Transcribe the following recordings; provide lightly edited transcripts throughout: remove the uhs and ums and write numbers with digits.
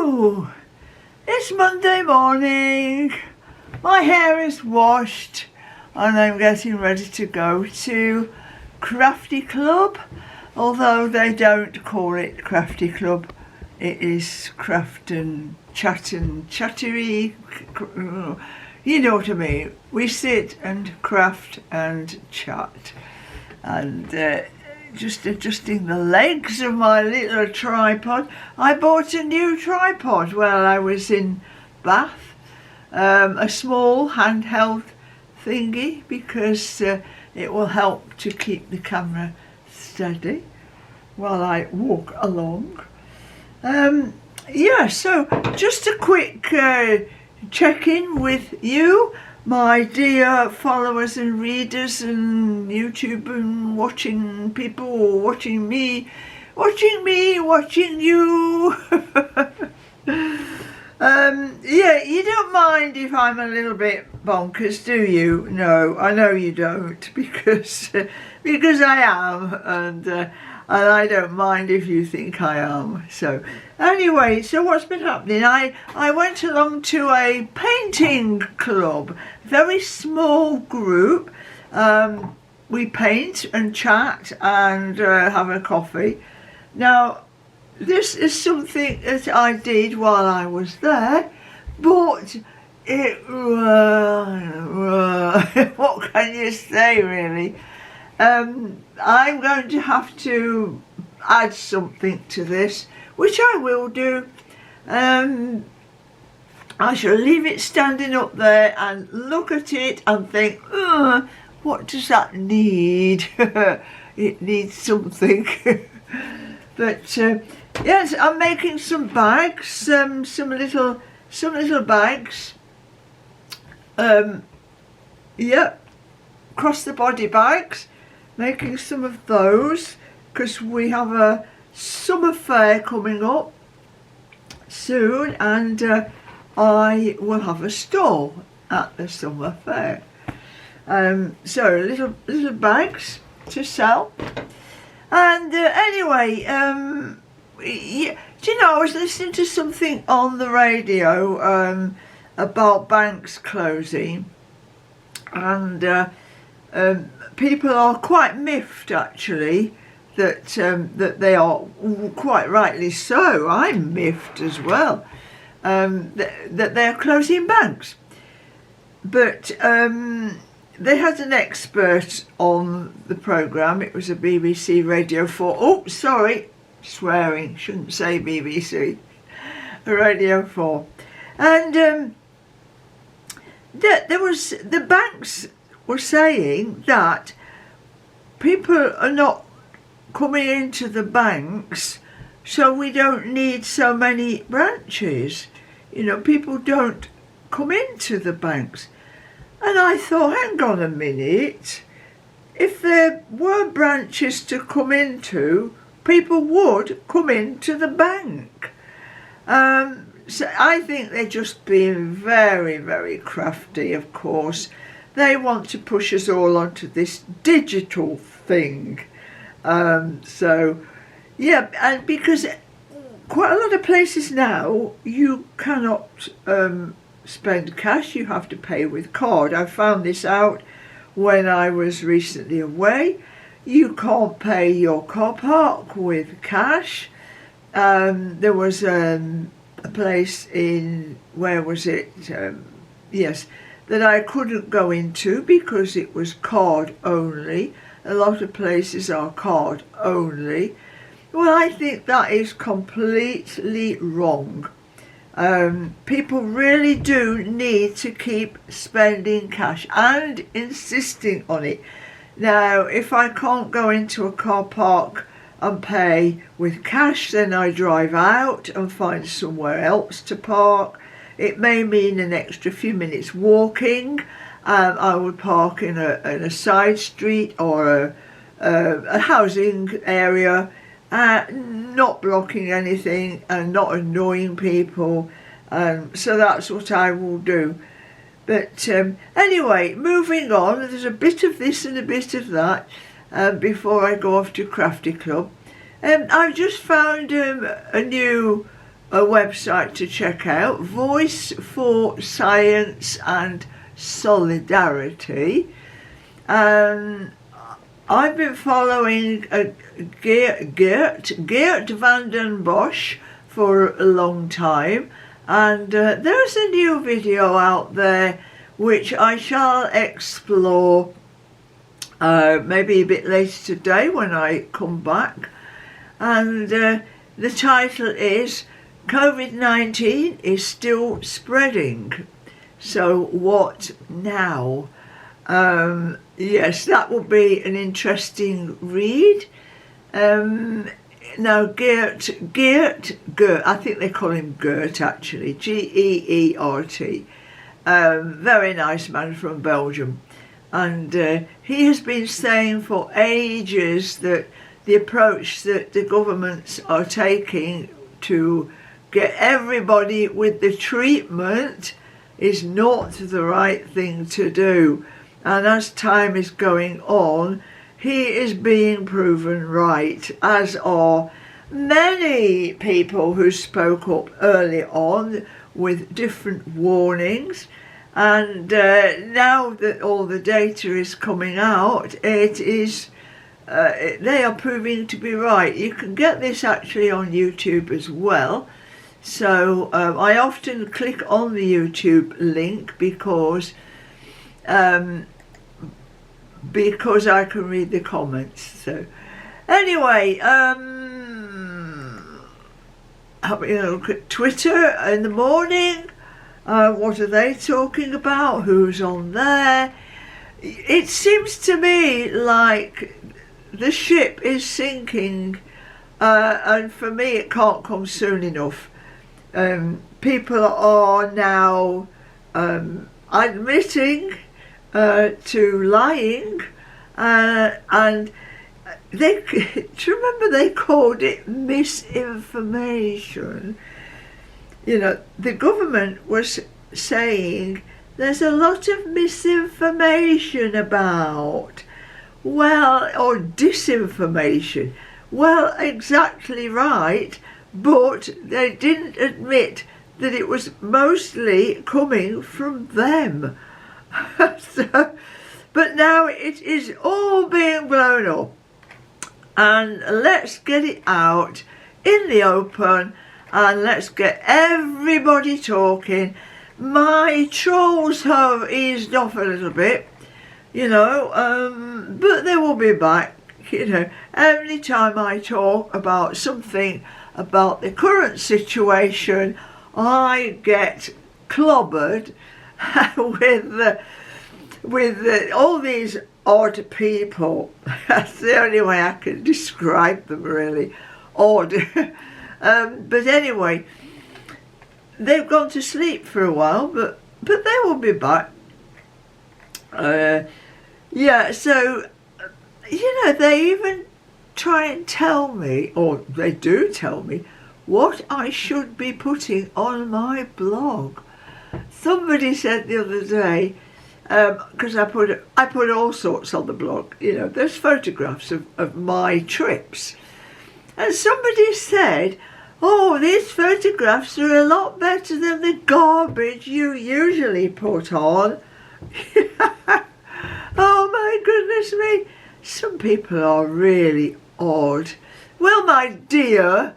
Whew! It's Monday morning, my hair is washed and I'm getting ready to go to Crafty Club, although they don't call it Crafty Club, it is craft and chat and chattery, you know what I mean. We sit and craft and chat and just adjusting the legs of my little tripod. I bought a new tripod while I was in Bath, a small handheld thingy, because it will help to keep the camera steady while I walk along. Yeah, so just a quick check-in with you, my dear followers and readers and YouTube and watching people, or watching me, watching you. Yeah, you don't mind if I'm a little bit bonkers, do you? No, I know you don't, because I am, and I don't mind if you think I am. So anyway, so what's been happening? I went along to a painting club, very small group. We paint and chat and have a coffee. Now, this is something that I did while I was there, but it, what can you say really? I'm going to have to add something to this, which I will do. I shall leave it standing up there and look at it and think, what does that need? It needs something. But yes, I'm making some bags, some little bags. Yep, cross the body bags. Making some of those because we have a summer fair coming up soon, and I will have a stall at the summer fair. So little bags to sell. And anyway, yeah, do you know, I was listening to something on the radio about banks closing, and people are quite miffed actually that they are, quite rightly so. I'm miffed as well, that they are closing banks. But they had an expert on the programme. It was a BBC Radio 4. Oh, sorry, swearing, shouldn't say BBC. Radio 4. And the banks were saying that people are not coming into the banks, so we don't need so many branches. You know, people don't come into the banks. And I thought, hang on a minute, if there were branches to come into, people would come into the bank. So I think they're just being very, very crafty, of course. They want to push us all onto this digital thing. So, yeah, and because quite a lot of places now, you cannot spend cash, you have to pay with card. I found this out when I was recently away. You can't pay your car park with cash. There was a place in, where was it? Yes, that I couldn't go into because it was card only. A lot of places are card only. Well, I think that is completely wrong. People really do need to keep spending cash and insisting on it. Now, if I can't go into a car park and pay with cash, then I drive out and find somewhere else to park. It may mean an extra few minutes walking. I would park in a side street or a housing area, not blocking anything and not annoying people. So that's what I will do. But anyway, moving on, there's a bit of this and a bit of that before I go off to Crafty Club. I've just found a new a website to check out, Voice for Science and Solidarity. I've been following Geert van den Bosch for a long time, and there's a new video out there which I shall explore maybe a bit later today when I come back. And the title is COVID-19 is still spreading, so what now? Yes, that will be an interesting read. Now Geert, I think they call him Geert actually, Geert, very nice man from Belgium, and he has been saying for ages that the approach that the governments are taking to get everybody with the treatment is not the right thing to do. And as time is going on, he is being proven right, as are many people who spoke up early on with different warnings. And now that all the data is coming out, it is they are proving to be right. You can get this actually on YouTube as well. So I often click on the YouTube link because I can read the comments. So anyway, having a look at Twitter in the morning. What are they talking about? Who's on there? It seems to me like the ship is sinking, and for me it can't come soon enough. People are now admitting to lying, and they, do you remember they called it misinformation? You know, the government was saying there's a lot of misinformation about, well, or disinformation. Well, exactly right, but they didn't admit that it was mostly coming from them. So, but now it is all being blown up, and let's get it out in the open and let's get everybody talking. My trolls have eased off a little bit, you know, but they will be back. You know, every time I talk about something about the current situation, I get clobbered with all these odd people. That's the only way I can describe them, really. Odd. But anyway, they've gone to sleep for a while, but they will be back. Yeah, so, you know, they even try and tell me, or they do tell me, what I should be putting on my blog. Somebody said the other day, because I put all sorts on the blog, you know, there's photographs of my trips. And somebody said, oh, these photographs are a lot better than the garbage you usually put on. Oh my goodness me, some people are really odd. Well, my dear,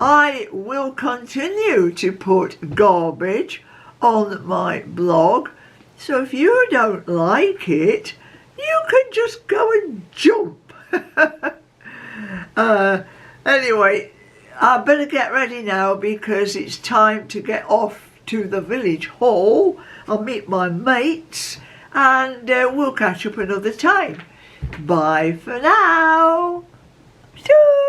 I will continue to put garbage on my blog, so if you don't like it, you can just go and jump. Anyway, I better get ready now because it's time to get off to the village hall. I'll meet my mates and we'll catch up another time. Bye for now. Choo!